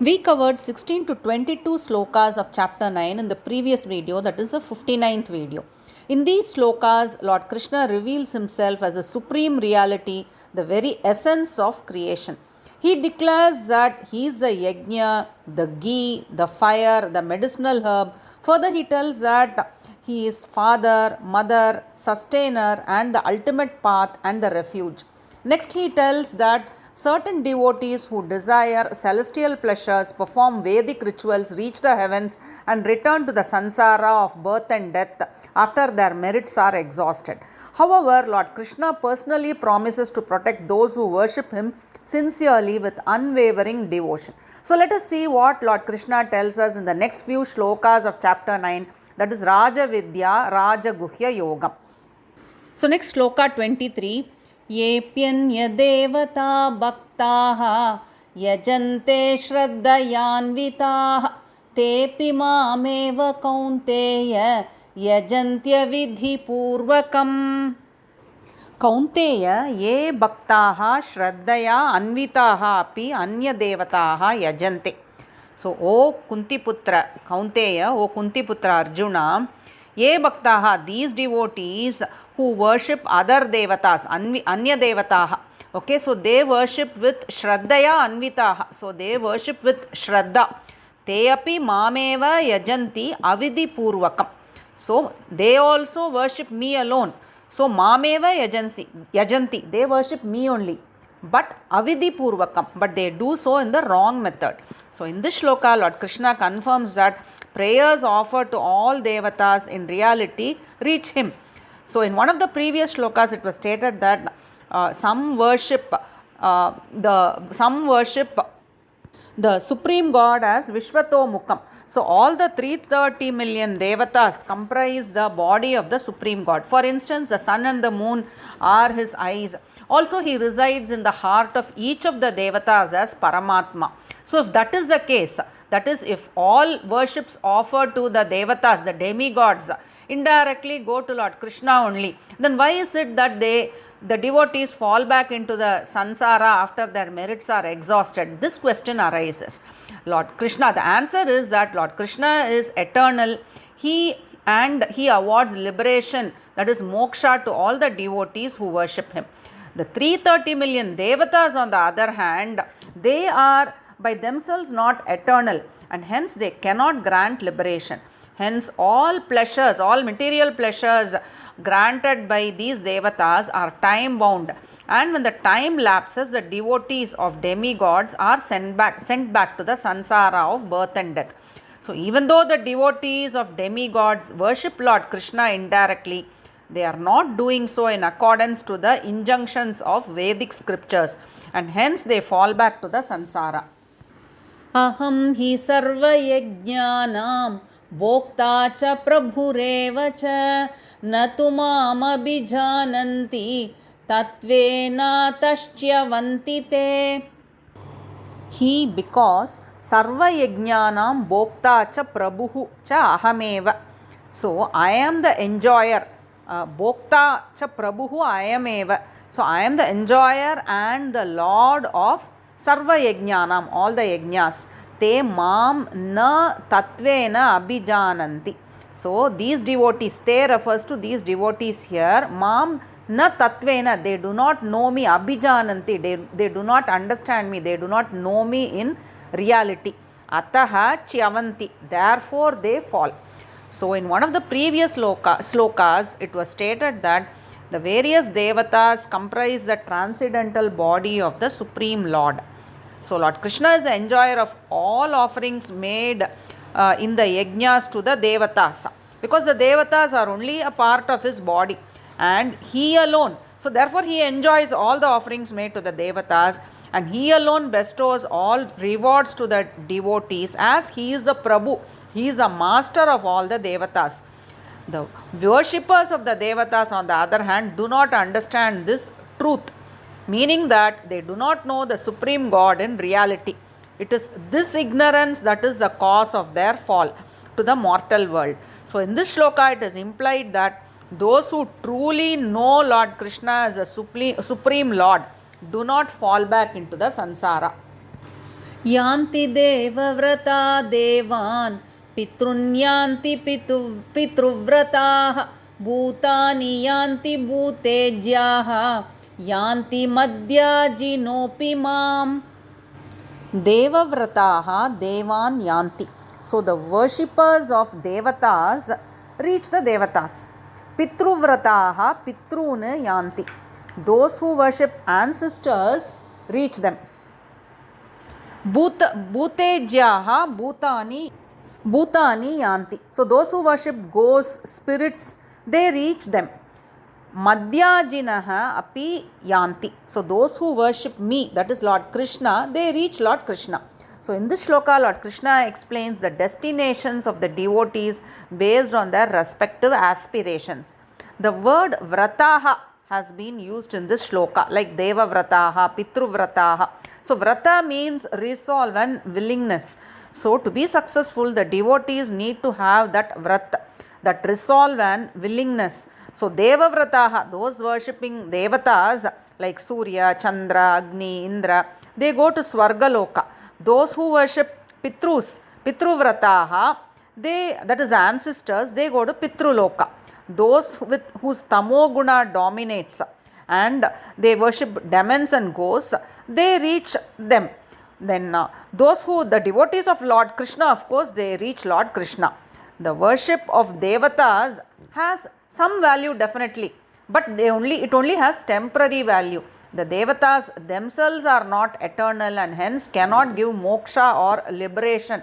We covered 16 to 22 slokas of chapter 9 in the previous video, that is the 59th video. In these slokas, Lord Krishna reveals himself as a supreme reality, the very essence of creation. He declares that he is the yajna, the ghee, the fire, the medicinal herb. Further, he tells that he is father, mother, sustainer, and the ultimate path and the refuge. Next, he tells that certain devotees who desire celestial pleasures perform Vedic rituals, reach the heavens, and return to the sansara of birth and death after their merits are exhausted. However, Lord Krishna personally promises to protect those who worship him sincerely with unwavering devotion. So, let us see what Lord Krishna tells us in the next few shlokas of chapter 9, that is Raja Vidya, Raja Guhya Yogam. So, next shloka 23. येऽप्यन्य देवता भक्ताः यजन्ते श्रद्धयान्विताः तेऽपि मामेव कौन्तेय यजन्त्यविधिपूर्वकम्. कौन्तेय ये भक्ताः श्रद्धया अन्विताः अपि अन्यदेवताः यजन्ते. So, O Kuntiputra Kaunteya, O Kuntiputra Arjuna, ye bhaktaha, these devotees who worship other devatas, anya devataha. Okay, so they worship with shraddhaya anvitaha. So they worship with shraddha. Te api mameva yajanti avidhi purvakam. So they also worship me alone. So mameva yajanti, they worship me only. But avidhi purvakam, but they do so in the wrong method. So in this shloka, Lord Krishna confirms that prayers offered to all devatas in reality reach him. So in one of the previous shlokas, it was stated that some worship the supreme god as Vishwato Mukham. So all the 330 million devatas comprise the body of the supreme god. For instance, the sun and the moon are his eyes. Also, he resides in the heart of each of the devatas as Paramatma. So if that is the case, that is, if all worships offered to the devatas, the demigods, indirectly go to Lord Krishna only, then why is it that the devotees fall back into the sansara after their merits are exhausted? This question arises. Lord Krishna, the answer is that Lord Krishna is eternal. He awards liberation, that is moksha, to all the devotees who worship him. The 330 million devatas, on the other hand, they are by themselves not eternal, and hence they cannot grant liberation. Hence all pleasures, all material pleasures granted by these devatas are time bound, and when the time lapses, the devotees of demigods are sent back to the sansara of birth and death. So even though the devotees of demigods worship Lord Krishna indirectly, they are not doing so in accordance to the injunctions of Vedic scriptures, and hence they fall back to the sansara. Aham hi sarva yajnanam bhokta cha prabhureva cha natu mam abhijananti tatvena taschyavanti te. He, because sarva yajnanam bhokta cha prabhu cha ahameva. So I am the enjoyer. Bhokta cha prabhu I am eva. So I am the enjoyer and the lord of sarva yajnanam, all the yajnas. Te mam na tatvena abhijananti. So these devotees, te refers to these devotees here. Mam na tatvena, they do not know me. Abhijananti, they do not understand me. They do not know me in reality. Ataha chyavanti, therefore they fall. So in one of the previous slokas, it was stated that the various devatas comprise the transcendental body of the Supreme Lord. So Lord Krishna is the enjoyer of all offerings made in the yajnas to the devatas, because the devatas are only a part of his body and he alone. So therefore he enjoys all the offerings made to the devatas, and he alone bestows all rewards to the devotees, as he is the Prabhu. He is the master of all the devatas. The worshippers of the devatas, on the other hand, do not understand this truth, meaning that they do not know the supreme God in reality. It is this ignorance that is the cause of their fall to the mortal world. So in this shloka, it is implied that those who truly know Lord Krishna as the supreme Lord do not fall back into the sansara. Yanti devavrata devan pitrunyanti pitruvrataah bhutani yanti bhutejyaah yanti madhyajinopi mam. Devavrataah devan yanti. So the worshippers of devatas reach the devatas. Pitruvrataah pitrun yanti. Those who worship ancestors reach them. Bhutejyaha bhutani yanti. So those who worship ghosts, spirits, they reach them. Madhyajinaha api yanti. So those who worship me, that is Lord Krishna, they reach Lord Krishna. So in this shloka, Lord Krishna explains the destinations of the devotees based on their respective aspirations. The word vrataha has been used in this shloka, like Deva Vrataha, Pitru Vrataha. So Vrata means resolve and willingness. So to be successful, the devotees need to have that Vrata, that resolve and willingness. So Deva Vrataha, those worshipping Devatas like Surya, Chandra, Agni, Indra, they go to Swargaloka. Those who worship Pitrus, Pitru Vrataha, they, that is ancestors, they go to Pitruloka. Those with whose tamoguna dominates and they worship demons and ghosts, they reach them. Then those who, the devotees of Lord Krishna, of course, they reach Lord Krishna. The worship of devatas has some value definitely, but it only has temporary value. The devatas themselves are not eternal and hence cannot give moksha or liberation.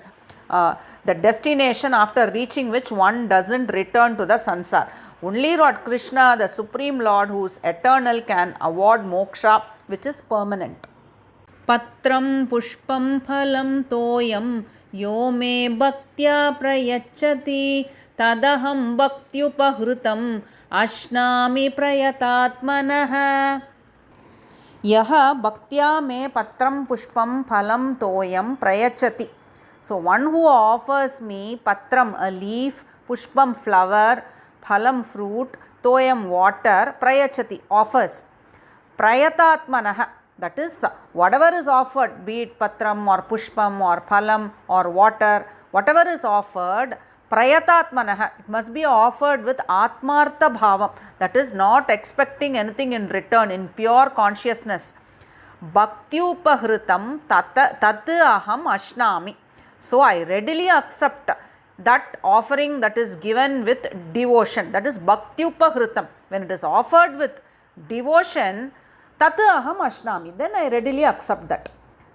The destination after reaching which one doesn't return to the sansar. Only Lord Krishna, the Supreme Lord who is eternal, can award moksha which is permanent. Patram pushpam phalam toyam yo me bhaktya prayachati tadaham bhaktyupahrutam ashnami prayatatmanah. Yaha bhaktya me patram pushpam phalam toyam prayachati. So one who offers me patram, a leaf, pushpam, flower, phalam, fruit, toyam, water, prayachati, offers. Prayatatmanah, that is whatever is offered, be it patram or pushpam or phalam or water, whatever is offered, prayatatmanah, it must be offered with atmartha bhavam, that is not expecting anything in return, in pure consciousness. Bhaktyupahritam tat aham ashnami. So I readily accept that offering that is given with devotion, that is bhaktyupahritam. When it is offered with devotion, tat aham ashnami, then I readily accept that.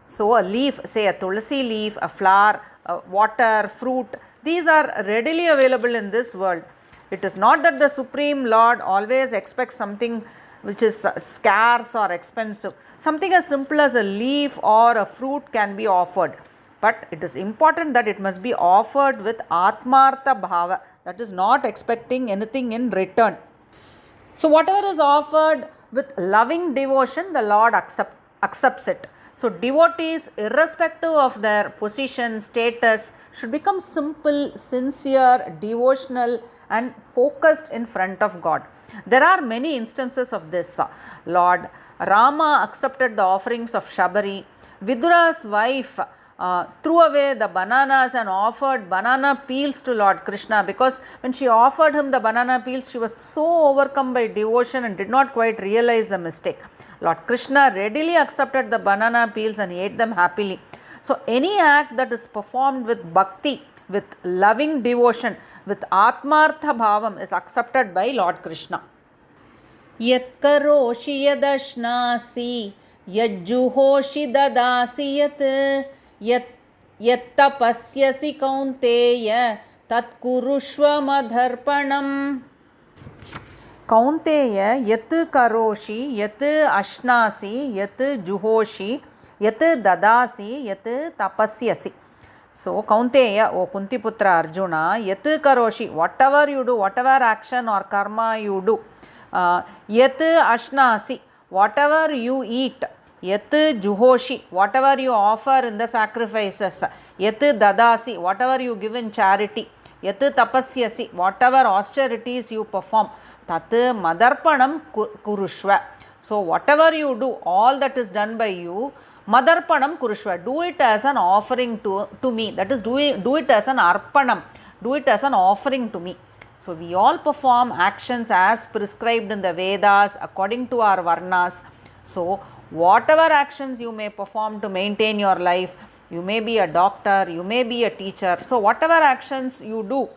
So a leaf, say a tulsi leaf, a flower, water, fruit, these are readily available in this world. It is not that the Supreme Lord always expects something which is scarce or expensive. Something as simple as a leaf or a fruit can be offered. But it is important that it must be offered with atmartha bhava, that is not expecting anything in return. So whatever is offered with loving devotion, the Lord accepts it. So devotees, irrespective of their position, status, should become simple, sincere, devotional and focused in front of God. There are many instances of this. Lord Rama accepted the offerings of Shabari. Vidura's wife threw away the bananas and offered banana peels to Lord Krishna, because when she offered him the banana peels, she was so overcome by devotion and did not quite realize the mistake. Lord Krishna readily accepted the banana peels and ate them happily. So any act that is performed with bhakti, with loving devotion, with atmartha bhavam is accepted by Lord Krishna. Yat karoshi yadashnasi yajjuhoshi dadasi yat yattapasyasi kaunteya tat kurushva madharpanam. Kaunteya yat karoshi yat ashnasi yat juhoshi yat dadasi yat tapasyasi. So Kaunteya, O Kuntiputra Arjuna, yat karoshi, whatever you do, whatever action or karma you do, yat ashnasi, whatever you eat, yat juhoshi, whatever you offer in the sacrifices, yat dadasi, whatever you give in charity, yat tapasyasi, whatever austerities you perform, tat madarpanam kurushva. So whatever you do, all that is done by you, Madarpanam kurushva. Do it as an offering to me. That is, do it as an arpanam. Do it as an offering to me. So we all perform actions as prescribed in the Vedas according to our varnas. So whatever actions you may perform to maintain your life, you may be a doctor, you may be a teacher. So whatever actions you do,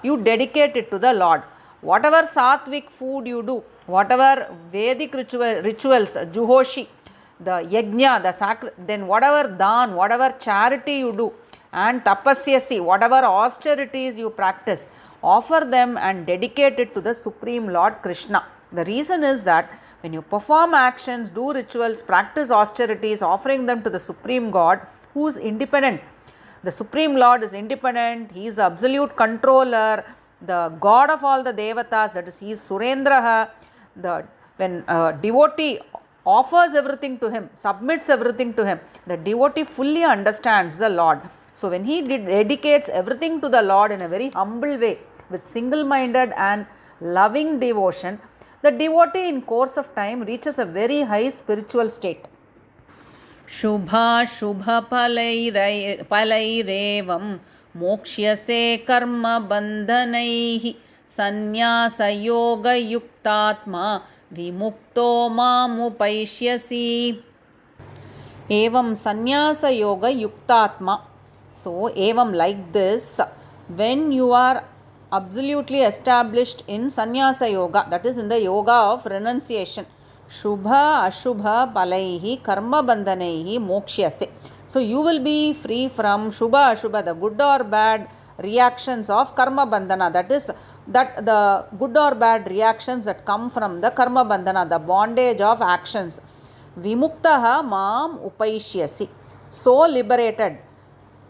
you dedicate it to the Lord. Whatever sattvic food you do, whatever Vedic rituals, Juhoshi, the yajna, the then whatever dan, whatever charity you do, and tapasyasi, whatever austerities you practice, offer them and dedicate it to the Supreme Lord Krishna. The reason is that when you perform actions, do rituals, practice austerities, offering them to the Supreme God, who is independent. The Supreme Lord is independent, He is the absolute controller, the God of all the devatas, that is, He is Surendraha. When a devotee offers everything to Him, submits everything to Him, the devotee fully understands the Lord. So when he dedicates everything to the Lord in a very humble way, with single-minded and loving devotion, the devotee in course of time reaches a very high spiritual state. Shubha Shubha Palairevam Mokshyase Karma Bandhanaihi Sanyasa Yoga Yuktatma Vimukto Mamupaishyasi. Evam Sanyasa Yoga Yuktatma. So, evam, like this, when you are absolutely established in Sannyasa Yoga, that is in the yoga of renunciation, Shubha Ashubha Palaihi Karma Bandhanaihi Mokshyase. So, you will be free from Shubha Ashubha, the good or bad reactions of Karma Bandhana, that is, that the good or bad reactions that come from the Karma Bandhana, the bondage of actions. Vimuktaha Mam Upaishyasi. So liberated.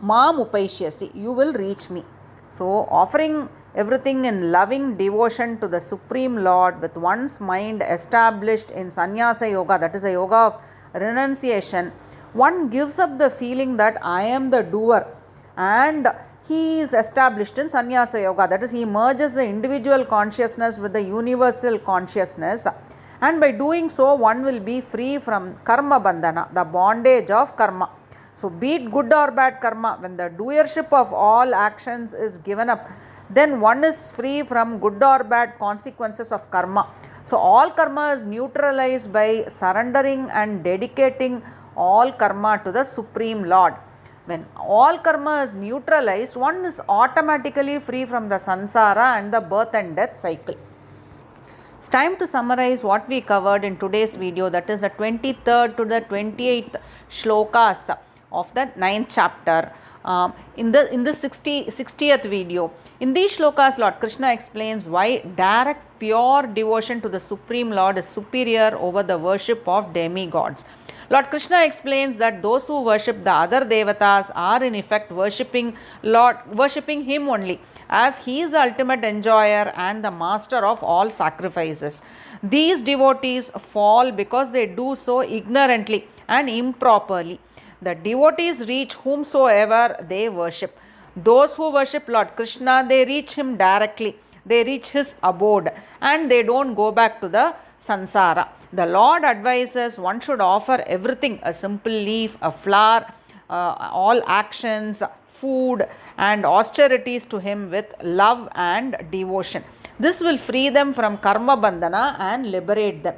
Mam Upaishyasi, you will reach me. So, offering everything in loving devotion to the Supreme Lord with one's mind established in Sannyasa Yoga, that is a yoga of renunciation, one gives up the feeling that I am the doer, and he is established in Sannyasa Yoga, that is, he merges the individual consciousness with the universal consciousness, and by doing so, one will be free from Karma Bandhana, the bondage of karma. So, be it good or bad karma, when the doership of all actions is given up, then one is free from good or bad consequences of karma. So, all karma is neutralized by surrendering and dedicating all karma to the Supreme Lord. When all karma is neutralized, one is automatically free from the samsara and the birth and death cycle. It's time to summarize what we covered in today's video, that is the 23rd to the 28th shlokas of the 9th chapter. In the 60th video, in these shlokas, Lord Krishna explains why direct pure devotion to the Supreme Lord is superior over the worship of demigods. Lord Krishna explains that those who worship the other devatas are in effect worshipping Him only, as He is the ultimate enjoyer and the master of all sacrifices. These devotees fall because they do so ignorantly and improperly. The devotees reach whomsoever they worship. Those who worship Lord Krishna, they reach Him directly. They reach His abode and they don't go back to the sansara. The Lord advises one should offer everything, a simple leaf, a flower, all actions, food and austerities to Him with love and devotion. This will free them from karma bandhana and liberate them.